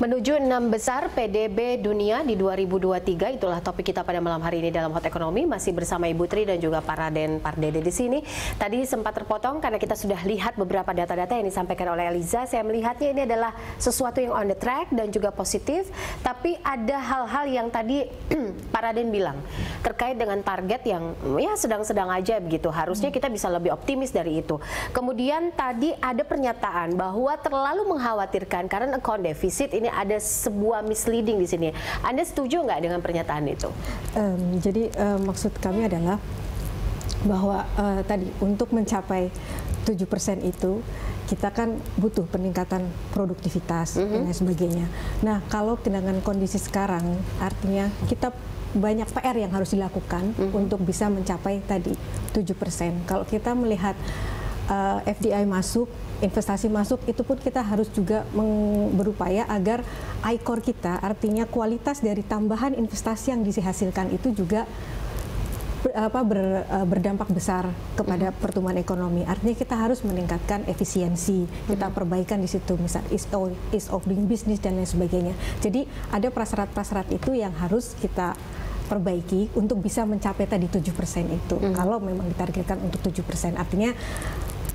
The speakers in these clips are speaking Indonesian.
Menuju 6 besar PDB dunia di 2023, itulah topik kita pada malam hari ini dalam Hot Ekonomi. Masih bersama Ibu Tri dan juga Pak Raden Pardede di sini. Tadi sempat terpotong karena kita sudah lihat beberapa data-data yang disampaikan oleh Eliza. Saya melihatnya ini adalah sesuatu yang on the track dan juga positif. Tapi ada hal-hal yang tadi Pak Raden bilang terkait dengan target yang ya sedang-sedang aja begitu. Harusnya kita bisa lebih optimis dari itu. Kemudian tadi ada pernyataan bahwa terlalu mengkhawatirkan karena account deficit ini ada sebuah misleading di sini. Anda setuju nggak dengan pernyataan itu? Jadi maksud kami adalah bahwa tadi untuk mencapai 7% itu kita kan butuh peningkatan produktivitas dan lain sebagainya. Nah, kalau dengan kondisi sekarang artinya kita banyak PR yang harus dilakukan untuk bisa mencapai tadi 7%. Kalau kita melihat FDI masuk, investasi masuk, itu pun kita harus juga berupaya agar I-core kita, artinya kualitas dari tambahan investasi yang dihasilkan itu juga berdampak besar kepada pertumbuhan ekonomi. Artinya kita harus meningkatkan efisiensi, kita perbaikan di situ, misal ease of doing business dan lain sebagainya. Jadi ada prasyarat-prasyarat itu yang harus kita perbaiki untuk bisa mencapai tadi 7% itu. Kalau memang ditargetkan untuk 7%, artinya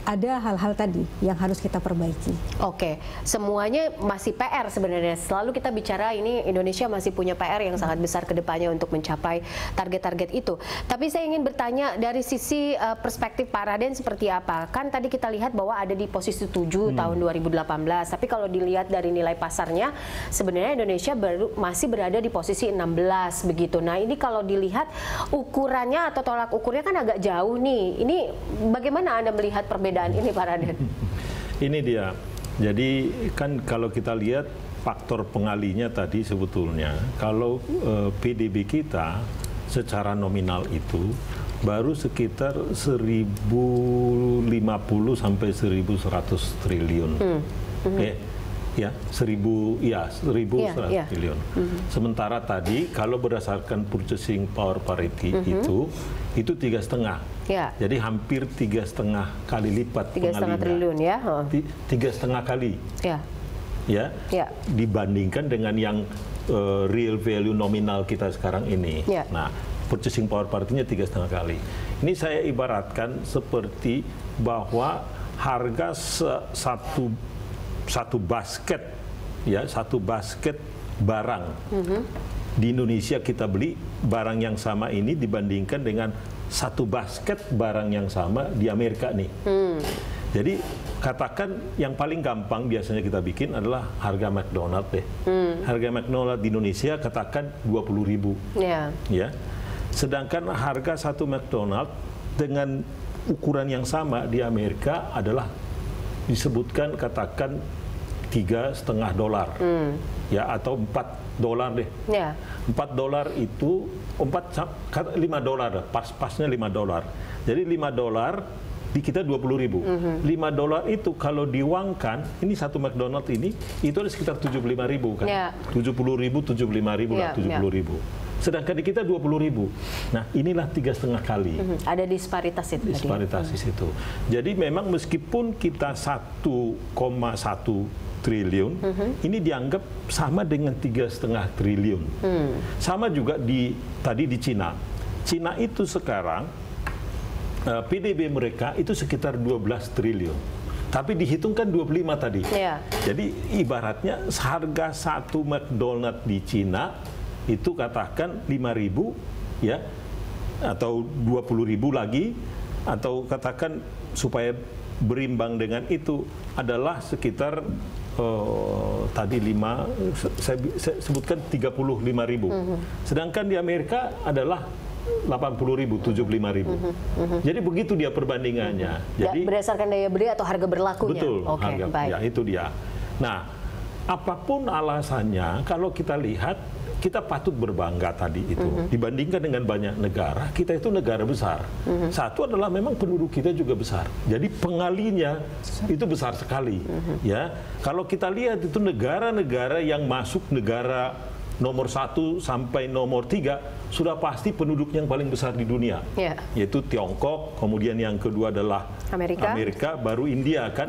ada hal-hal tadi yang harus kita perbaiki. Oke, semuanya masih PR sebenarnya. Selalu kita bicara ini Indonesia masih punya PR yang sangat besar ke depannya untuk mencapai target-target itu. Tapi saya ingin bertanya dari sisi perspektif Pak Raden seperti apa? Kan tadi kita lihat bahwa ada di posisi 7 tahun 2018. Tapi kalau dilihat dari nilai pasarnya, sebenarnya Indonesia masih berada di posisi 16 begitu. Nah, ini kalau dilihat ukurannya atau tolak ukurnya kan agak jauh nih. Ini bagaimana Anda melihat perbedaan ini Pak Raden? Ini dia. Jadi kan kalau kita lihat faktor pengalinya tadi sebetulnya kalau PDB kita secara nominal itu baru sekitar 1050 sampai 1100 triliun. Ya, 1100 triliun. Sementara tadi kalau berdasarkan purchasing power parity itu 3,5. Jadi hampir 3,5 kali lipat 3,5 triliun ya. 3,5 kali. Dibandingkan dengan yang real value nominal kita sekarang ini. Nah, purchasing power parity-nya 3,5 kali. Ini saya ibaratkan seperti bahwa harga satu basket barang di Indonesia kita beli barang yang sama ini dibandingkan dengan satu basket barang yang sama di Amerika nih. Jadi katakan yang paling gampang biasanya kita bikin adalah harga McDonald deh. Harga McDonald di Indonesia katakan 20.000. Ya. Sedangkan harga satu McDonald dengan ukuran yang sama di Amerika adalah disebutkan katakan $3,5 ya, atau $4 deh. $4 itu $5, pas-pasnya $5. Jadi $5 di kita 20.000. $5 itu kalau diuangkan, ini satu McDonald ini itu ada sekitar 75.000 kan. 70.000, 75.000 lah, 70.000. Sedangkan di kita 20.000. Nah, inilah 3,5 kali. Ada disparitas itu. Disparitas di situ. Jadi memang meskipun kita 1,1 triliun, ini dianggap sama dengan 3,5 triliun. Sama juga tadi di Cina. Cina itu sekarang PDB mereka itu sekitar 12 triliun. Tapi dihitungkan 25 tadi. Jadi ibaratnya harga satu McDonald di Cina itu katakan 5.000 ya, atau 20.000 lagi, atau katakan supaya berimbang dengan itu adalah sekitar tadi saya sebutkan 35.000. Sedangkan di Amerika adalah 80.000, 75.000. Jadi begitu dia perbandingannya. Jadi berdasarkan daya beli atau harga berlakunya. Betul, harga, ya itu dia. Nah, apapun alasannya, kalau kita lihat, kita patut berbangga tadi itu. Dibandingkan dengan banyak negara, kita itu negara besar. Satu adalah memang penduduk kita juga besar. Jadi pengalinya itu besar sekali. Ya, kalau kita lihat itu negara-negara yang masuk negara nomor 1 sampai nomor 3 sudah pasti penduduk yang paling besar di dunia, yaitu Tiongkok, kemudian yang kedua adalah Amerika, baru India kan.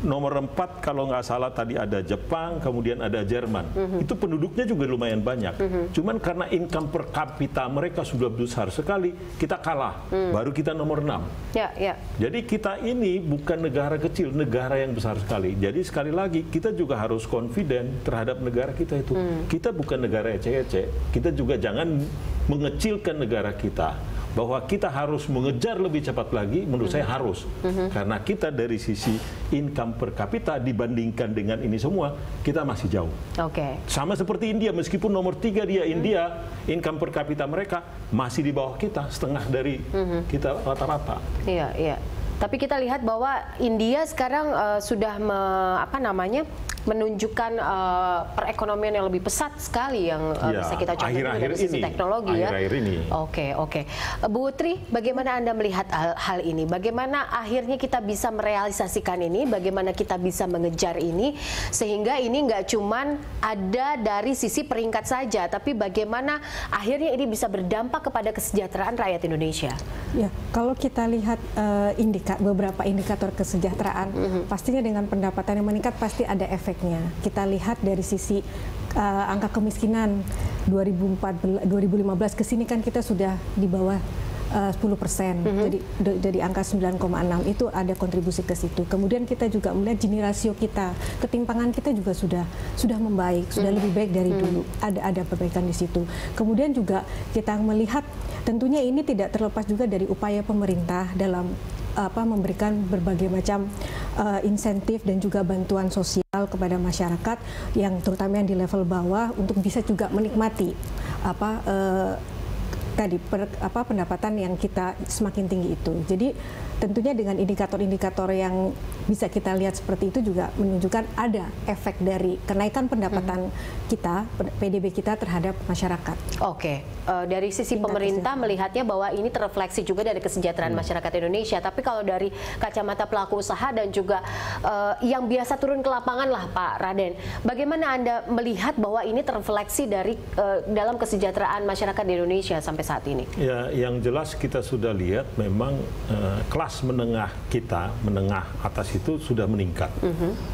Nomor 4 kalau nggak salah tadi ada Jepang, kemudian ada Jerman. Itu penduduknya juga lumayan banyak. Cuman karena income per kapita mereka sudah besar sekali, kita kalah. Baru kita nomor 6. Jadi kita ini bukan negara kecil, negara yang besar sekali. Jadi sekali lagi kita juga harus confident terhadap negara kita itu. Kita bukan negara ecek-ecek. Kita juga jangan mengecilkan negara kita. Bahwa kita harus mengejar lebih cepat lagi, menurut saya harus. Karena kita dari sisi income per kapita dibandingkan dengan ini semua, kita masih jauh. Sama seperti India, meskipun nomor 3 dia, India, income per kapita mereka masih di bawah kita, setengah dari kita rata-rata. Tapi kita lihat bahwa India sekarang sudah menunjukkan perekonomian yang lebih pesat sekali yang bisa kita contohkan dari sisi teknologi Oke. Bu Tri, bagaimana Anda melihat hal ini? Bagaimana akhirnya kita bisa merealisasikan ini? Bagaimana kita bisa mengejar ini? Sehingga ini nggak cuman ada dari sisi peringkat saja, tapi bagaimana akhirnya ini bisa berdampak kepada kesejahteraan rakyat Indonesia? Ya, kalau kita lihat beberapa indikator kesejahteraan, pastinya dengan pendapatan yang meningkat pasti ada efeknya. Kita lihat dari sisi angka kemiskinan 2015 ke sini kan kita sudah di bawah 10%. Jadi dari angka 9,6 itu ada kontribusi ke situ. Kemudian kita juga melihat Gini rasio kita, ketimpangan kita juga sudah membaik, sudah lebih baik dari dulu. Ada perbaikan di situ. Kemudian juga kita melihat tentunya ini tidak terlepas juga dari upaya pemerintah dalam memberikan berbagai macam insentif dan juga bantuan sosial kepada masyarakat yang terutama yang di level bawah untuk bisa juga menikmati pendapatan yang kita semakin tinggi itu. Jadi tentunya dengan indikator-indikator yang bisa kita lihat seperti itu juga menunjukkan ada efek dari kenaikan pendapatan kita, PDB kita terhadap masyarakat. Dari sisi pemerintah melihatnya bahwa ini terrefleksi juga dari kesejahteraan masyarakat Indonesia. Tapi kalau dari kacamata pelaku usaha dan juga yang biasa turun ke lapangan lah Pak Raden, bagaimana Anda melihat bahwa ini terrefleksi dari dalam kesejahteraan masyarakat di Indonesia sampai saat ini? Ya, yang jelas kita sudah lihat memang kelas menengah kita, menengah atas itu sudah meningkat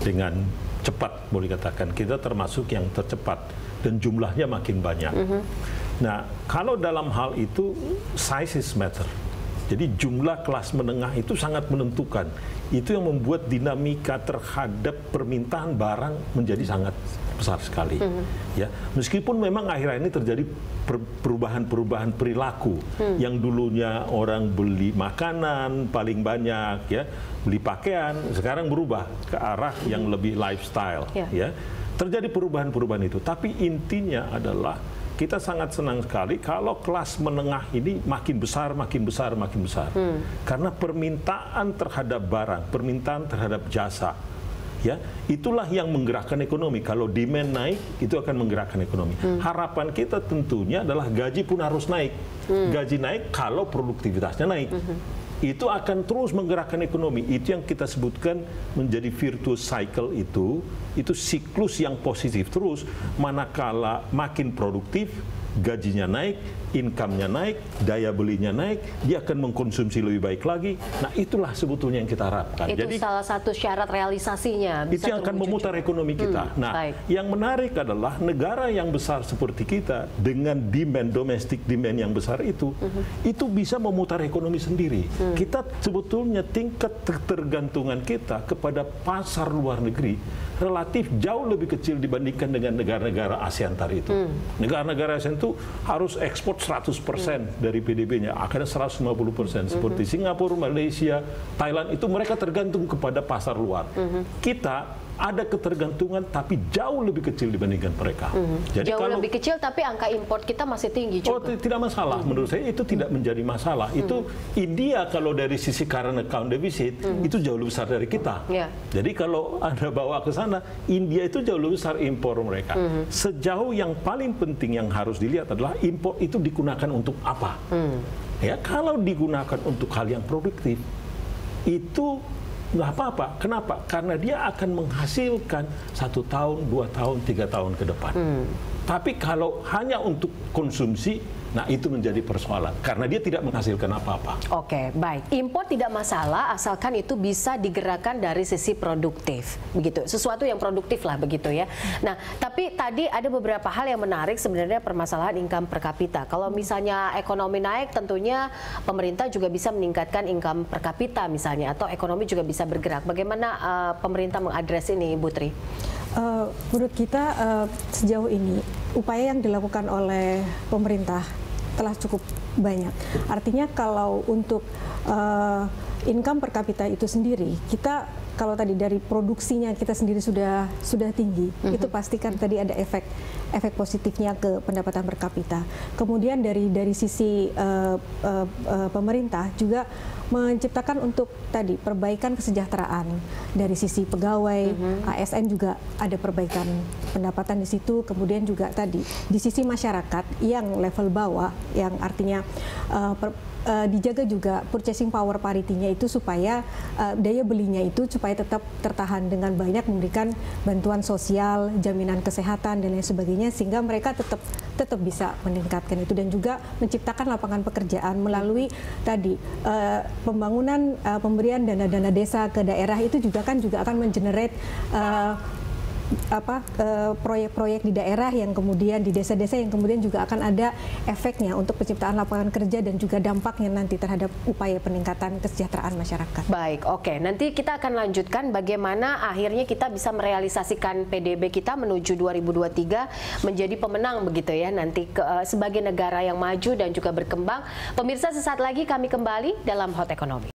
dengan cepat, boleh dikatakan kita termasuk yang tercepat dan jumlahnya makin banyak. Nah, kalau dalam hal itu sizes matter. Jadi jumlah kelas menengah itu sangat menentukan. Itu yang membuat dinamika terhadap permintaan barang menjadi sangat besar sekali. Ya, meskipun memang akhir-akhir ini terjadi perubahan-perubahan perilaku yang dulunya orang beli makanan paling banyak, ya, beli pakaian, sekarang berubah ke arah yang lebih lifestyle. Ya, terjadi perubahan-perubahan itu. Tapi intinya adalah kita sangat senang sekali kalau kelas menengah ini makin besar, makin besar, makin besar. Karena permintaan terhadap barang, permintaan terhadap jasa, ya, itulah yang menggerakkan ekonomi. Kalau demand naik, itu akan menggerakkan ekonomi. Harapan kita tentunya adalah gaji pun harus naik. Gaji naik kalau produktivitasnya naik. Itu akan terus menggerakkan ekonomi. Itu yang kita sebutkan menjadi virtuous cycle itu siklus yang positif terus. Manakala makin produktif, gajinya naik, income-nya naik, daya belinya naik, dia akan mengkonsumsi lebih baik lagi. Nah, itulah sebetulnya yang kita harapkan. Itu jadi salah satu syarat realisasinya. Itu yang akan memutar ekonomi kita. Yang menarik adalah negara yang besar seperti kita dengan demand, domestic demand yang besar itu bisa memutar ekonomi sendiri. Kita sebetulnya tingkat ketergantungan kita kepada pasar luar negeri relatif jauh lebih kecil dibandingkan dengan negara-negara ASEAN tadi itu. Negara-negara ASEAN itu harus ekspor 100% dari PDB-nya, akhirnya 150%. Seperti Singapura, Malaysia, Thailand, itu mereka tergantung kepada pasar luar. Kita ada ketergantungan tapi jauh lebih kecil dibandingkan mereka. Jadi jauh lebih kecil tapi angka import kita masih tinggi juga. Tidak masalah, menurut saya itu tidak menjadi masalah. Itu India kalau dari sisi current account deficit itu jauh lebih besar dari kita. Jadi kalau Anda bawa ke sana, India itu jauh lebih besar impor mereka. Sejauh yang paling penting yang harus dilihat adalah impor itu digunakan untuk apa. Ya, kalau digunakan untuk hal yang produktif, itu nggak apa-apa. Kenapa? Karena dia akan menghasilkan 1 tahun, 2 tahun, 3 tahun ke depan. Tapi kalau hanya untuk konsumsi, Nah, itu menjadi persoalan karena dia tidak menghasilkan apa-apa. Oke, baik. Impor tidak masalah asalkan itu bisa digerakkan dari sisi produktif, begitu. Sesuatu yang produktif lah, begitu ya. Nah, tapi tadi ada beberapa hal yang menarik sebenarnya permasalahan income per kapita. Kalau misalnya ekonomi naik, tentunya pemerintah juga bisa meningkatkan income per kapita misalnya, atau ekonomi juga bisa bergerak. Bagaimana pemerintah mengadres ini, Bu Tri? Menurut kita sejauh ini upaya yang dilakukan oleh pemerintah telah cukup banyak. Artinya kalau untuk income per kapita itu sendiri, kita kalau tadi dari produksinya kita sendiri sudah tinggi, itu pastikan tadi ada efek positifnya ke pendapatan per kapita. Kemudian dari sisi pemerintah juga menciptakan untuk tadi perbaikan kesejahteraan dari sisi pegawai, ASN juga ada perbaikan pendapatan di situ. Kemudian juga tadi di sisi masyarakat yang level bawah, yang artinya dijaga juga purchasing power parity-nya itu supaya daya belinya itu supaya tetap tertahan dengan banyak memberikan bantuan sosial, jaminan kesehatan dan lain sebagainya, sehingga mereka tetap bisa meningkatkan itu dan juga menciptakan lapangan pekerjaan melalui tadi pembangunan pemberian dana-dana desa ke daerah itu juga akan mengenerate proyek-proyek di daerah yang kemudian di desa-desa yang kemudian juga akan ada efeknya untuk penciptaan lapangan kerja dan juga dampaknya nanti terhadap upaya peningkatan kesejahteraan masyarakat. Baik, oke. Nanti kita akan lanjutkan bagaimana akhirnya kita bisa merealisasikan PDB kita menuju 2023 menjadi pemenang begitu ya nanti sebagai negara yang maju dan juga berkembang. Pemirsa, sesaat lagi kami kembali dalam Hot Ekonomi.